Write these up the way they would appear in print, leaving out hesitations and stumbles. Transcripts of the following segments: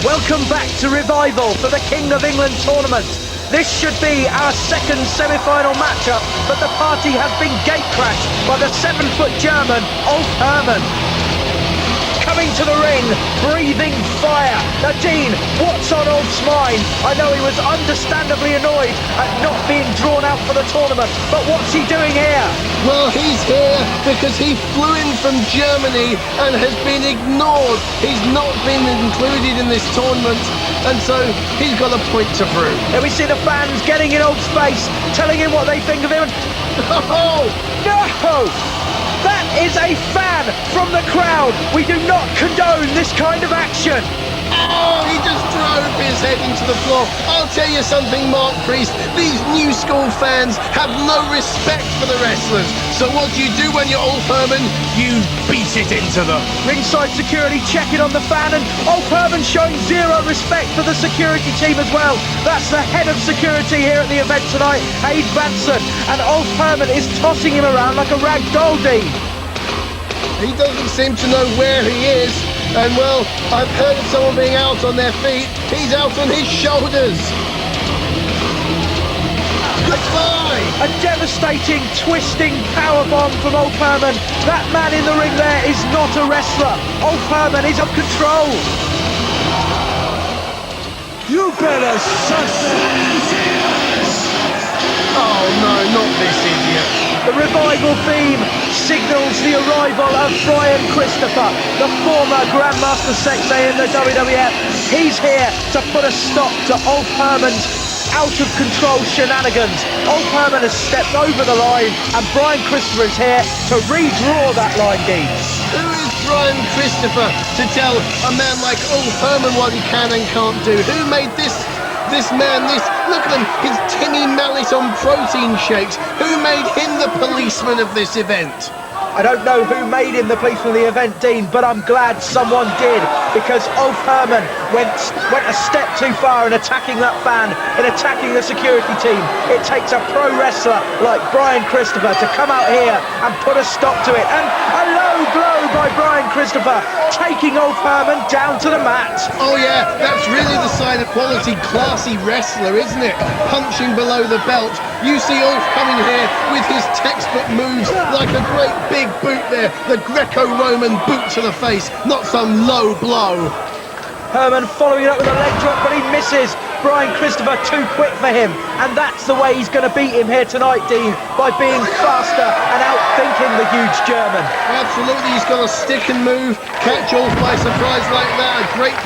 Welcome back to Revival for the King of England tournament. This should be our second semi-final matchup, but the party has been gate-crashed by the 7-foot German, Ulf Herman. Coming to the ring, breathing fire. Now, Dean, what's on Ulf's mind? I know he was understandably annoyed at not being drawn out for the tournament, but what's he doing here? Well, he's here because he flew in from Germany and has been ignored. He's not been included in this tournament, and so he's got a point to prove. Here we see the fans getting in Ulf's face, telling him what they think of him. Oh! No! That is a fan from the crowd. We do not condone this kind of action. Oh, he just drove his head into the floor. I'll tell you something, Mark Priest. These new school fans have no respect for the wrestlers. So what do you do when you're Ulf Herman? You beat it into them. Ringside security checking on the fan, and Ulf Herman showing zero respect for the security team as well. That's the head of security here at the event tonight, Hayes Vanson, and Ulf Herman is tossing him around like a rag doll, Dean. He doesn't seem to know where he is. And well, I've heard of someone being out on their feet. He's out on his shoulders. Goodbye! A devastating, twisting powerbomb from Ulf Herman. That man in the ring there is not a wrestler. Ulf Herman is up control. You better suck this. Oh no, not this idiot. The Revival theme signals the arrival of Brian Christopher, the former Grandmaster Sexay in the WWF. He's here to put a stop to Ulf Herman's out-of-control shenanigans. Ulf Herman has stepped over the line, and Brian Christopher is here to redraw that line, Dean. Who is Brian Christopher to tell a man like Ulf Herman what he can and can't do? Who made this man, look at him, his Timmy Mallet on protein shakes. Who made him the policeman of this event? I don't know who made him the policeman of the event, Dean, but I'm glad someone did, because Ulf Herman went a step too far in attacking that fan, in attacking the security team. It takes a pro wrestler like Brian Christopher to come out here and put a stop to it. And a low blow by Brian Christopher, taking Ulf Herman down to the mat. Oh yeah, that's really the sign of quality, classy wrestler, isn't it? Punching below the belt. You see Ulf coming here with his textbook moves, like a great big boot there, the Greco-Roman boot to the face, not some low blow. Herman following it up with a leg drop, but he misses. Brian Christopher too quick for him, and that's the way he's going to beat him here tonight, Dean, by being faster and outthinking the huge German. Absolutely, he's got a stick and move, catch Ulf by surprise like that, a great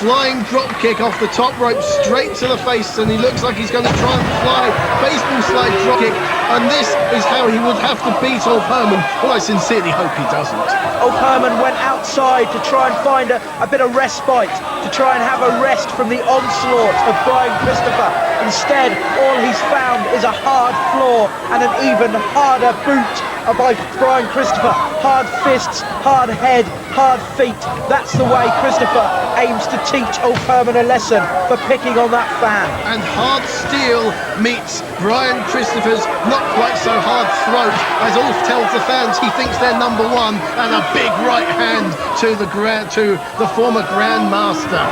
flying drop kick off the top rope straight to the face, and he looks like he's going to try and fly baseball slide drop kick, and this is how he would have to beat Ulf Herman. Well, I sincerely hope he doesn't. Ulf Herman went outside to try and find a bit of respite, to try and have a rest from the onslaught of Brian Christopher. Instead, all he's found is a hard floor and an even harder boot by Brian Christopher. Hard fists, hard head, hard feet. That's the way Christopher aims to teach Ulf Herman a lesson for picking on that fan. And hard steel meets Brian Christopher's not quite so hard throat, as Ulf tells the fans he thinks they're number one, and a big right hand to the former Grandmaster.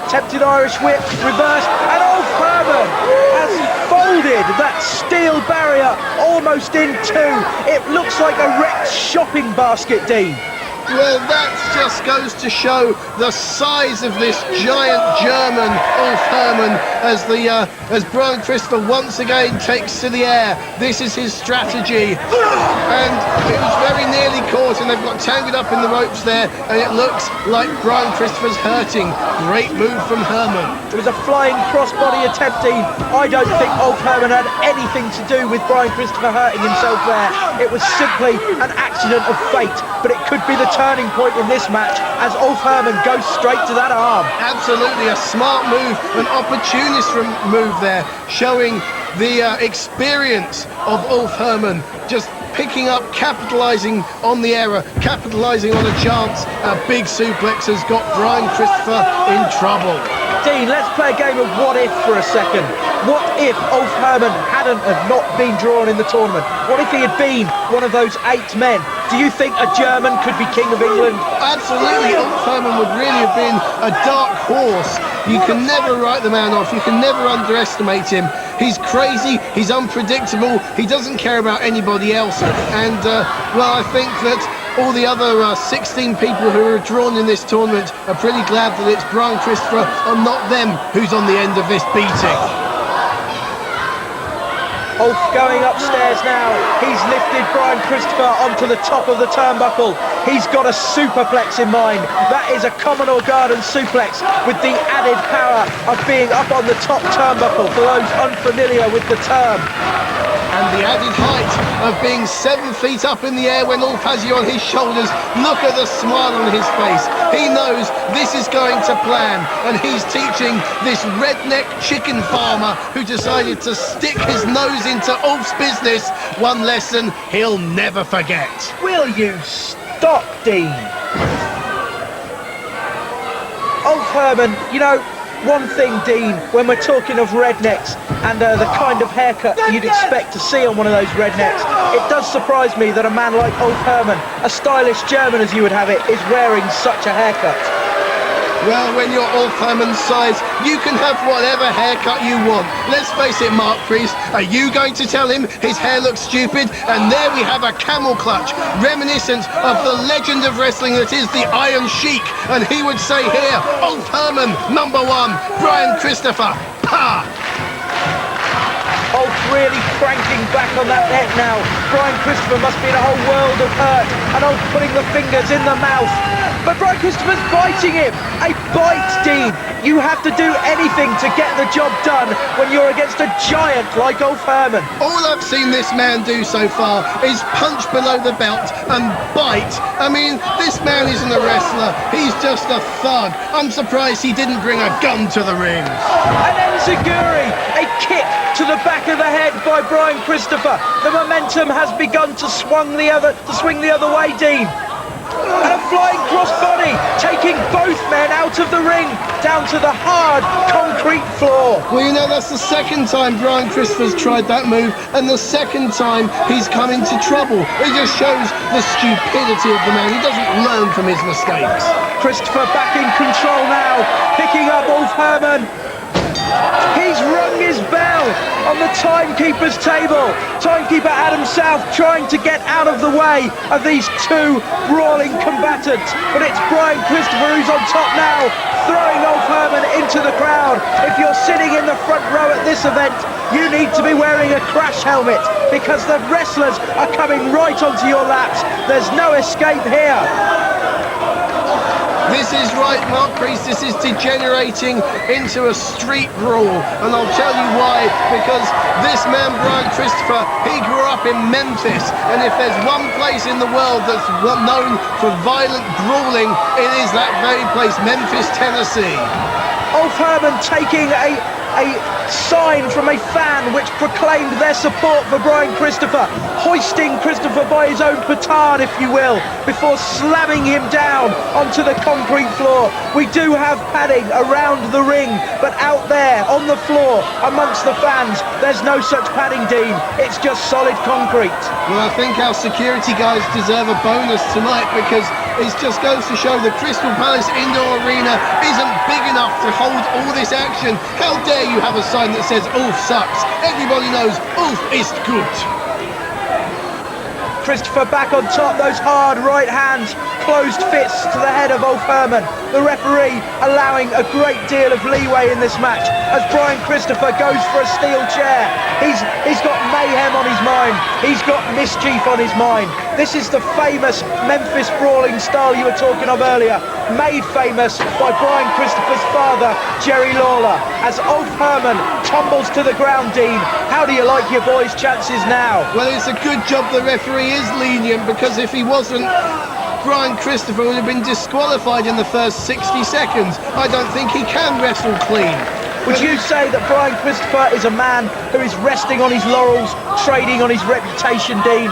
Tempted Irish whip, reversed, and Ulf Herman has folded that steel barrier almost in two. It looks like a wrecked shopping basket, Dean. Well, that just goes to show the size of this giant German, Ulf Herman, as Brian Christopher once again takes to the air. This is his strategy, and it was very nearly caught, and they've got tangled up in the ropes there, and it looks like Brian Christopher's hurting. Great move from Herman. It was a flying crossbody attempt, Dean. I don't think Ulf Herman had anything to do with Brian Christopher hurting himself there. It was simply an accident of fate, but it could be the turning point in this match as Ulf Herman goes straight to that arm. Absolutely, a smart move, an opportunist move there, showing the experience of Ulf Herman, just picking up, capitalising on the error, capitalising on a chance. A big suplex has got Brian Christopher in trouble. Dean, let's play a game of what if for a second. What if Ulf Herman hadn't have not been drawn in the tournament? What if he had been one of those 8 men Do you think a German could be King of England? Absolutely, Ulf Herman would really have been a dark horse. You can never write the man off. You can never underestimate him. He's crazy, he's unpredictable, he doesn't care about anybody else. And, well, I think that all the other 16 people who are drawn in this tournament are pretty glad that it's Brian Christopher and not them who's on the end of this beating. Ulf going upstairs now. He's lifted Brian Christopher onto the top of the turnbuckle. He's got a superplex in mind. That is a Commodore Garden suplex with the added power of being up on the top turnbuckle for those unfamiliar with the term. And the added height of being 7 feet up in the air when Ulf has you on his shoulders. Look at the smile on his face. He knows this is going to plan, and he's teaching this redneck chicken farmer who decided to stick his nose into Ulf's business one lesson he'll never forget. Will you stop, Dean? Ulf Herman, you know, one thing, Dean, when we're talking of rednecks and the kind of haircut you'd expect to see on one of those rednecks, it does surprise me that a man like Ulf Herman, a stylish German as you would have it, is wearing such a haircut. Well, when you're Ulf Herman's size, you can have whatever haircut you want. Let's face it, Mark Priest, are you going to tell him his hair looks stupid? And there we have a camel clutch, reminiscent of the legend of wrestling that is the Iron Sheik. And he would say here, Ulf Herman, #1, Brian Christopher, pa! Ulf really cranking back on that neck now. Brian Christopher must be in a whole world of hurt. And Ulf putting the fingers in the mouth. But Brian Christopher's biting him. A bite, Dean. You have to do anything to get the job done when you're against a giant like Ulf Herman. All I've seen this man do so far is punch below the belt and bite. I mean, this man isn't a wrestler. He's just a thug. I'm surprised he didn't bring a gun to the ring. An enziguri, a kick to the back of the head by Brian Christopher. The momentum has begun to swing the other way, Dean. And a flying crossbody, taking both men out of the ring, down to the hard concrete floor. Well, you know, that's the second time Brian Christopher's tried that move, and the second time he's come into trouble. It just shows the stupidity of the man. He doesn't learn from his mistakes. Christopher back in control now, picking up Ulf Herman. He's rung his bell on the timekeeper's table. Timekeeper Adam South trying to get out of the way of these two brawling combatants. But it's Brian Christopher who's on top now, throwing Ulf Herman into the crowd. If you're sitting in the front row at this event, you need to be wearing a crash helmet because the wrestlers are coming right onto your laps. There's no escape here. This is right, Mark Priest, this is degenerating into a street brawl, and I'll tell you why, because this man, Brian Christopher, he grew up in Memphis, and if there's one place in the world that's known for violent brawling, it is that very place, Memphis, Tennessee. Ulf Herman taking a sign from a fan which proclaimed their support for Brian Christopher, hoisting Christopher by his own petard, if you will, before slamming him down onto the concrete floor. We do have padding around the ring, but out there on the floor amongst the fans, there's no such padding, Dean. It's just solid concrete. Well, I think our security guys deserve a bonus tonight because it just goes to show the Crystal Palace Indoor Arena isn't big enough to hold all this action. How dare you have a sign that says Ulf sucks? Everybody knows Ulf is good. Christopher back on top, those hard right hands, closed fists to the head of Ulf Herman. The referee allowing a great deal of leeway in this match as Brian Christopher goes for a steel chair. He's got mayhem on his mind. He's got mischief on his mind. This is the famous Memphis brawling style you were talking of earlier, made famous by Brian Christopher's father, Jerry Lawler. As Ulf Herman tumbles to the ground, Dean, how do you like your boy's chances now? Well, it's a good job the referee is lenient, because if he wasn't, Brian Christopher would have been disqualified in the first 60 seconds. I don't think he can wrestle clean. Would you say that Brian Christopher is a man who is resting on his laurels, trading on his reputation, Dean?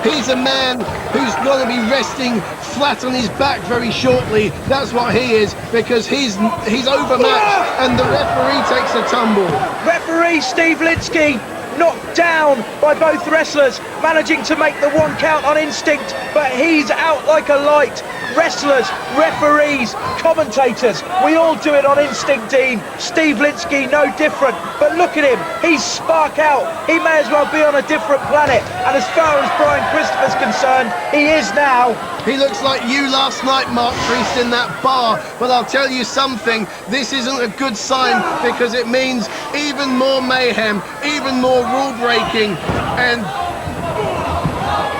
He's a man who's going to be resting flat on his back very shortly. That's what he is, because he's overmatched and the referee takes a tumble. Referee Steve Litsky knocked down by both wrestlers, managing to make the 1 count on instinct, but he's out like a light. Wrestlers, referees, commentators, we all do it on instinct, Dean. Steve Linsky, no different. But look at him, he's spark out. He may as well be on a different planet. And as far as Brian Christopher's concerned, he is now. He looks like you last night, Mark Priest, in that bar. But I'll tell you something, this isn't a good sign, because it means even more mayhem, even more rule breaking, and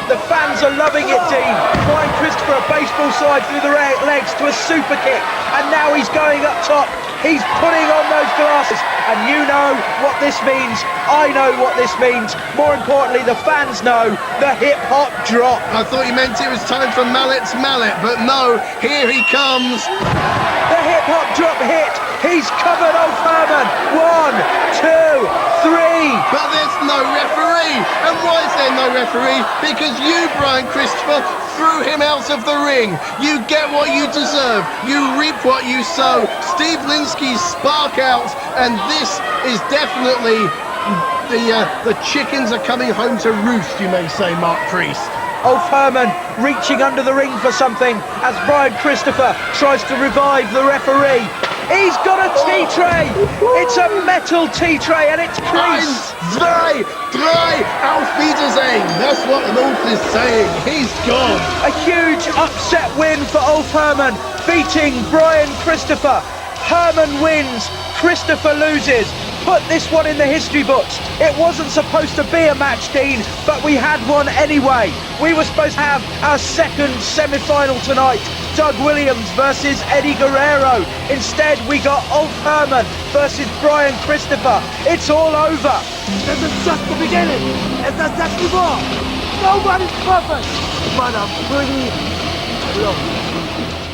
the fans are loving it, Dean. Brian Christopher, a baseball slide through the legs to a super kick, and now he's going up top. He's putting on those glasses, and you know what this means. I know what this means. More importantly, the fans know the hip-hop drop. I thought you meant it was time for Mallet's mallet, but no, here he comes. The hip-hop drop hit. He's covered old Herman. 1, 2, 3. But there's no referee. And why is there no referee? Because you, Brian Christopher, threw him out of the ring. You get what you deserve. You reap what you sow. Steve Linsky's spark out, and this is definitely the chickens are coming home to roost, you may say, Mark Priest. Ulf Herman reaching under the ring for something as Brian Christopher tries to revive the referee. He's got a tea tray. It's a metal tea tray, and it's Priest. 1, 2, 3, Auf Wiedersehen. That's what an Ulf is saying. He's gone. A huge upset win for Ulf Herman, beating Brian Christopher. Herman wins, Christopher loses. Put this one in the history books. It wasn't supposed to be a match, Dean, but we had one anyway. We were supposed to have our second semi-final tonight. Doug Williams versus Eddie Guerrero. Instead, we got Ulf Herman versus Brian Christopher. It's all over. This is just the beginning. As I said before, nobody's perfect, but I'm pretty close.